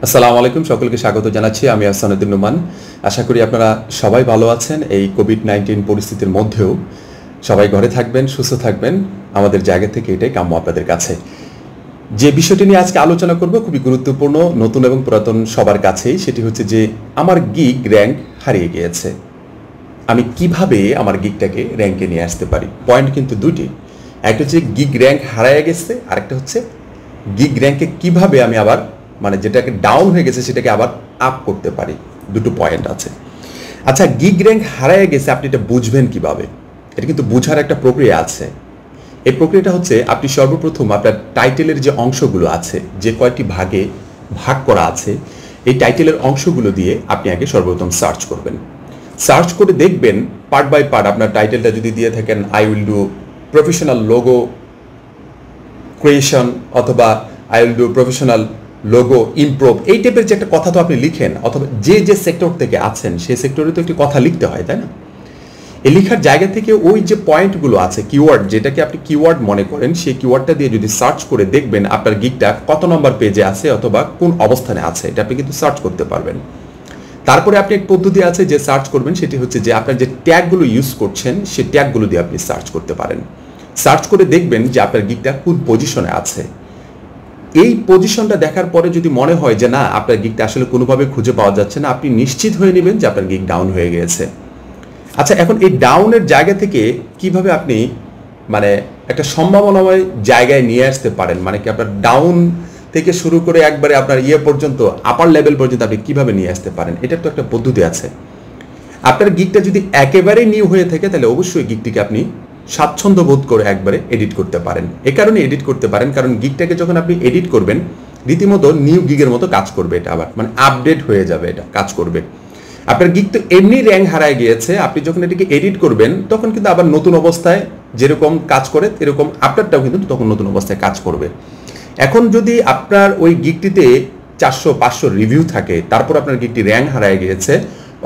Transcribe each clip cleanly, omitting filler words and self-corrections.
আসসালামু আলাইকুম, সকলকে স্বাগত জানাচ্ছি। আমি আহসান উদ্দিন নোমান। আশা করি আপনারা সবাই ভালো আছেন। এই কোভিড-19 পরিস্থিতির মধ্যেও সবাই ঘরে থাকবেন, সুস্থ থাকবেন। আমাদের জায়গা থেকে এটাই কাম্য আপনাদের কাছে। যে বিষয়টি নিয়ে আজকে আলোচনা করব খুবই গুরুত্বপূর্ণ, নতুন এবং পুরাতন সবার কাছেই। সেটি হচ্ছে যে আমার গিগ র্যাঙ্ক হারিয়ে গিয়েছে। আমি কিভাবে আমার গিগটাকে র্যাঙ্কে নিয়ে আসতে পারি? পয়েন্ট কিন্তু দুটি। একটা হচ্ছে গিগ র্যাঙ্ক হারিয়ে গেছে, আরেকটা হচ্ছে গিগ র্যাঙ্কে কিভাবে আমি আবার যেটাকে ডাউন হয়ে গেছে সেটাকে আবার আপ করতে পারি। দুটো পয়েন্ট আছে। আচ্ছা, গিগ র্যাঙ্ক হারিয়ে গেছে আপনি এটা বুঝবেন কিভাবে? এটা কিন্তু বোঝার একটা প্রক্রিয়া আছে। এই প্রক্রিয়াটা হচ্ছে আপনি সর্বপ্রথম আপনার টাইটেলের যে অংশগুলো আছে, যে কয়েকটি ভাগে ভাগ করা আছে, এই টাইটেলের অংশগুলো দিয়ে আপনি আগে সর্বপ্রথম সার্চ করবেন। সার্চ করে দেখবেন পার্ট বাই পার্ট আপনার টাইটেলটা যদি দিয়ে থাকেন I will do professional logo creation অথবা I will do professional logo improve, এই টাইপের যে একটা কথা তো আপনি লিখেন, অথবা যে সেক্টর থেকে আছেন সেই সেক্টরে তো একটি কথা লিখতে হয়, তাই না? এই লেখার জায়গা থেকে ওই যে পয়েন্টগুলো আছে, কিওয়ার্ড, যেটাকে আপনি কিওয়ার্ড মনে করেন, সেই কিওয়ার্ডটা দিয়ে যদি সার্চ করে দেখবেন আপনার গিগটা কত নম্বর পেজে আছে অথবা কোন অবস্থানে আছে, এটা আপনি কিন্তু সার্চ করতে পারবেন। তারপরে আপনি এক পদ্ধতি আছে যে সার্চ করবেন, সেটি হচ্ছে যে আপনার যে ট্যাগগুলো ইউজ করছেন সেই ট্যাগগুলো দিয়ে আপনি সার্চ করতে পারেন। সার্চ করে দেখবেন যে আপনার গিগটা কোন পজিশনে আছে। এই পজিশনটা দেখার পরে যদি মনে হয় যে না, আপনার গিগটা আসলে কোনোভাবে খুঁজে পাওয়া যাচ্ছে না, আপনি নিশ্চিত হয়ে নেবেন যে আপনার গিগ ডাউন হয়ে গিয়েছে। আচ্ছা, এখন এই ডাউনের জায়গা থেকে কিভাবে আপনি একটা সম্ভাবনাময় জায়গায় নিয়ে আসতে পারেন, কি আপনার ডাউন থেকে শুরু করে একবারে আপনার পর্যন্ত, আপার লেভেল পর্যন্ত আপনি কিভাবে নিয়ে আসতে পারেন, এটার তো একটা পদ্ধতি আছে। আপনার গিগটা যদি একেবারে নিউ হয়ে থাকে তাহলে অবশ্যই গিগটিকে আপনি স্বাচ্ছন্দ্য বোধ করে একবারে এডিট করতে পারেন। এ কারণে এডিট করতে পারেন কারণ গিগটাকে যখন আপনি এডিট করবেন রীতিমতো নিউ গিগের মতো কাজ করবে, এটা আবার আপডেট হয়ে যাবে, এটা কাজ করবে। আপনার গিগ তো এমনি র্যাঙ্ক হারায় গিয়েছে, আপনি যখন এটিকে এডিট করবেন তখন কিন্তু আবার নতুন অবস্থায় যেরকম কাজ করে এরকম আপনারটাও কিন্তু তখন নতুন অবস্থায় কাজ করবে। এখন যদি আপনার ওই গিগটিতে 400-500 রিভিউ থাকে, তারপর আপনার গিগটি র্যাঙ্ক হারায় গিয়েছে,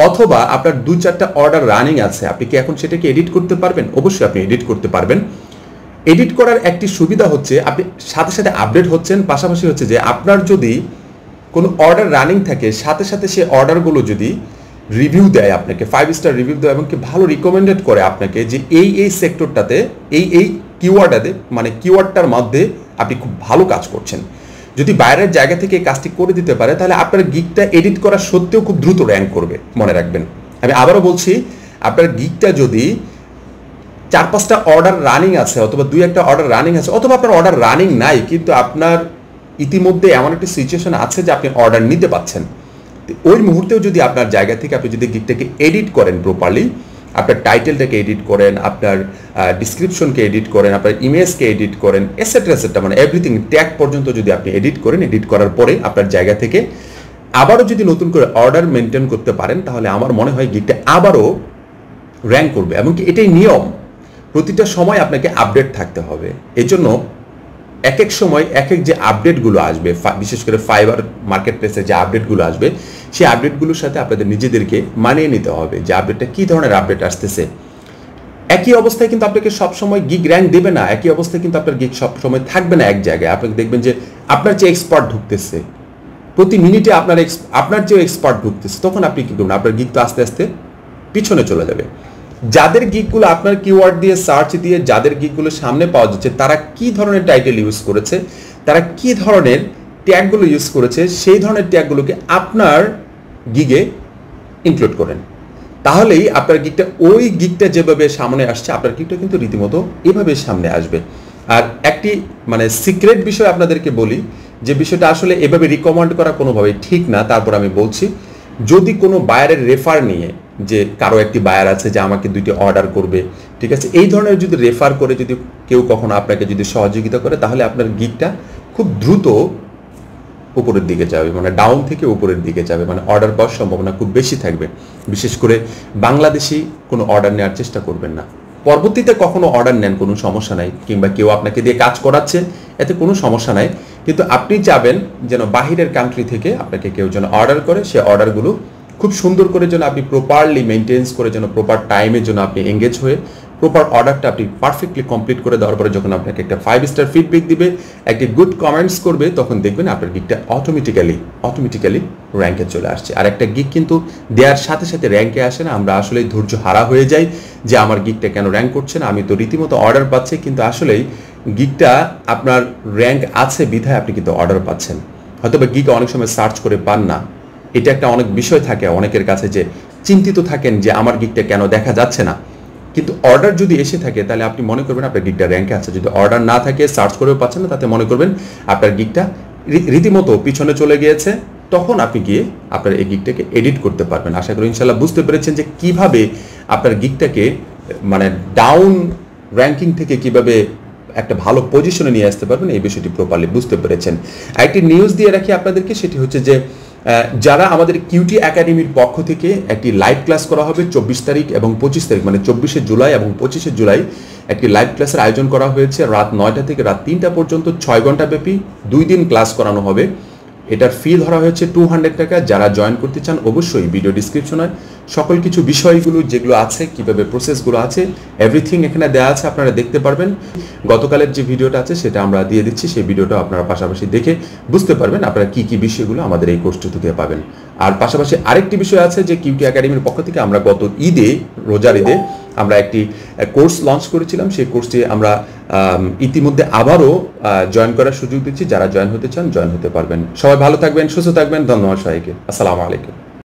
অথবা আপনার 2-4টা অর্ডার রানিং আছে, আপনি কি এখন সেটাকে এডিট করতে পারবেন? অবশ্যই আপনি এডিট করতে পারবেন। এডিট করার একটি সুবিধা হচ্ছে আপনি সাথে সাথে আপডেট হচ্ছেন, পাশাপাশি হচ্ছে যে আপনার যদি কোনো অর্ডার রানিং থাকে সাথে সাথে সেই অর্ডারগুলো যদি রিভিউ দেয়, আপনাকে 5 স্টার রিভিউ দেয় এবং কি ভালো রিকমেন্ডেড করে আপনাকে যে এই সেক্টরটাতে এই কিওয়ার্ডটাতে, কিওয়ার্ডটার মধ্যে আপনি খুব ভালো কাজ করছেন, যদি বাইরের জায়গা থেকে এই কাজটি করে দিতে পারে তাহলে আপনার গিগটা এডিট করা সত্ত্বেও খুব দ্রুত র্যাঙ্ক করবে। মনে রাখবেন, আমি আবারও বলছি, আপনার গিগটা যদি 4-5টা অর্ডার রানিং আছে অথবা 2-1টা অর্ডার রানিং আছে, অথবা আপনার অর্ডার রানিং নাই কিন্তু আপনার ইতিমধ্যে এমন একটা সিচুয়েশন আছে যে আপনি অর্ডার নিতে পাচ্ছেন, ওই মুহূর্তেও যদি আপনার জায়গা থেকে আপনি যদি গিগটাকে এডিট করেন প্রপারলি, আপনার টাইটেলটাকে এডিট করেন, আপনার ডিসক্রিপশনকে এডিট করেন, আপনার ইমেজকে এডিট করেন, এটসেট্রা এভরিথিং ট্যাগ পর্যন্ত যদি আপনি এডিট করেন, এডিট করার পরে আপনার জায়গা থেকে আবারও যদি নতুন করে অর্ডার মেনটেন করতে পারেন, তাহলে আমার মনে হয় গিগটা আবারও র্যাঙ্ক করবে। এমনকি এটাই নিয়ম, প্রতিটা সময় আপনাকে আপডেট থাকতে হবে। এজন্য এক এক সময় এক এক যে আপডেটগুলো আসবে, বিশেষ করে ফাইবার মার্কেট প্লেসে যে আপডেটগুলো আসবে, সেই আপডেটগুলোর সাথে আপনাদের নিজেদেরকে মানিয়ে নিতে হবে যে আপডেটটা কী ধরনের আপডেট আসতেছে। একই অবস্থায় কিন্তু আপনাকে সবসময় গিগ র্যাঙ্ক দেবে না, একই অবস্থায় কিন্তু আপনার গিগ সবসময় থাকবে না এক জায়গায়। আপনি দেখবেন যে আপনার যে এক্সপার্ট ঢুকতেছে, প্রতি মিনিটে আপনার যে এক্সপার্ট ঢুকতেছে, তখন আপনি কী করবেন? আপনার গিগ তো আস্তে আস্তে পিছনে চলে যাবে। যাদের গিগগুলো আপনার কিওয়ার্ড দিয়ে সার্চ দিয়ে যাদের গিগগুলো সামনে পাওয়া যাচ্ছে, তারা কি ধরনের টাইটেল ইউজ করেছে, তারা কি ধরনের ট্যাগগুলো ইউজ করেছে, সেই ধরনের ট্যাগগুলোকে আপনার গিগে ইনক্লুড করেন। তাহলেই আপনার গিগটা, ওই গিগটা যেভাবে সামনে আসছে আপনার গিগটা কিন্তু রীতিমতো এভাবে সামনে আসবে। আর একটি সিক্রেট বিষয় আপনাদেরকে বলি, যে বিষয়টা আসলে এভাবে রিকমেন্ড করা কোনোভাবেই ঠিক না, তারপর আমি বলছি। যদি কোনো বায়ারের রেফার নিয়ে, যে কারো একটি বায়ার আছে যে আমাকে 2টি অর্ডার করবে, ঠিক আছে, এই ধরনের যদি রেফার করে যদি কেউ কখনো আপনাকে যদি সহযোগিতা করে, তাহলে আপনার গিগটা খুব দ্রুত উপরের দিকে যাবে, ডাউন থেকে উপরের দিকে যাবে, অর্ডার পাওয়ার সম্ভাবনা খুব বেশি থাকবে। বিশেষ করে বাংলাদেশি কোনো অর্ডার নেওয়ার চেষ্টা করবেন না। পরবর্তীতে কখনো অর্ডার নেন, কোনো সমস্যা নাই, কিংবা কেউ আপনাকে দিয়ে কাজ করাচ্ছে, এতে কোনো সমস্যা নাই, কিন্তু আপনি চাবেন যেন বাহিরের কান্ট্রি থেকে আপনাকে কেউ যেন অর্ডার করে, সে অর্ডারগুলো খুব সুন্দর করে যেন আপনি প্রপারলি মেনটেন্স করে, যেন প্রপার টাইমের জন্য আপনি এঙ্গেজ হয়ে প্রপার অর্ডারটা আপনি পারফেক্টলি কমপ্লিট করে দেওয়ার পরে যখন আপনাকে একটা 5 স্টার ফিডব্যাক দিবে, একটি গুড কমেন্টস করবে, তখন দেখবেন আপনার গিগটা অটোমেটিক্যালি র্যাঙ্কে চলে আসছে। আর একটা গিগ কিন্তু দেওয়ার সাথে সাথে র্যাঙ্কে আসে না, আমরা আসলেই ধৈর্য হারা হয়ে যাই যে আমার গিগটা কেন র্যাঙ্ক করছে না, আমি তো রীতিমতো অর্ডার পাচ্ছি, কিন্তু আসলেই গিগটা আপনার র্যাঙ্ক আছে বিধায় আপনি কিন্তু অর্ডার পাচ্ছেন। হয়তো বা গিগ অনেক সময় সার্চ করে পান না, এটা একটা অনেক বিষয় থাকে অনেকের কাছে, যে চিন্তিত থাকেন যে আমার গিগটা কেন দেখা যাচ্ছে না। কিন্তু অর্ডার যদি এসে থাকে তাহলে আপনি মনে করবেন আপনার গিগটা র্যাঙ্কে আছে। যদি অর্ডার না থাকে, সার্চ করেও পাচ্ছেন না, তাতে মনে করবেন আপনার গিগটা রীতিমতো পিছনে চলে গিয়েছে। তখন আপনি গিয়ে আপনার এই গিগটাকে এডিট করতে পারবেন। আশা করি ইনশাল্লাহ বুঝতে পেরেছেন যে কিভাবে আপনার গিগটাকে মানে ডাউন র্যাঙ্কিং থেকে কিভাবে একটা ভালো পজিশনে নিয়ে আসতে পারবেন, এই বিষয়টি প্রপারলি বুঝতে পেরেছেন। একটি নিউজ দিয়ে রাখি আপনাদেরকে, সেটি হচ্ছে যে যারা আমাদের কিউটি একাডেমির পক্ষ থেকে একটি লাইভ ক্লাস করা হবে 24 তারিখ এবং 25 তারিখ, মানে 24শে জুলাই এবং 25শে জুলাই একটি লাইভ ক্লাসের আয়োজন করা হয়েছে। রাত 9টা থেকে রাত 3টা পর্যন্ত 6 ঘন্টা ব্যাপী 2 দিন ক্লাস করানো হবে। এটার ফি ধরা হয়েছে 200 টাকা। যারা জয়েন করতে চান অবশ্যই ভিডিও ডিসক্রিপশনে সকল কিছু বিষয়গুলো যেগুলো আছে, কিভাবে প্রসেসগুলো আছে, এভরিথিং এখানে দেওয়া আছে, আপনারা দেখতে পারবেন। গতকালের যে ভিডিওটা আছে সেটা আমরা দিয়ে দিচ্ছি, সেই ভিডিওটা আপনারা পাশাপাশি দেখে বুঝতে পারবেন আপনারা কি কি বিষয়গুলো আমাদের এই কোর্সটি থেকে পাবেন। আর পাশাপাশি আরেকটি বিষয় আছে যে কিউটি একাডেমির পক্ষ থেকে আমরা গত ঈদে, রোজার ঈদে আমরা একটি কোর্স লঞ্চ করেছিলাম। সেই কোর্সটি আমরা ইতিমধ্যে আবারও জয়েন করার সুযোগ দিচ্ছি। যারা জয়েন হতে চান জয়েন হতে পারবেন। সবাই ভালো থাকবেন, সুস্থ থাকবেন। ধন্যবাদ সবাইকে। আসসালামু আলাইকুম।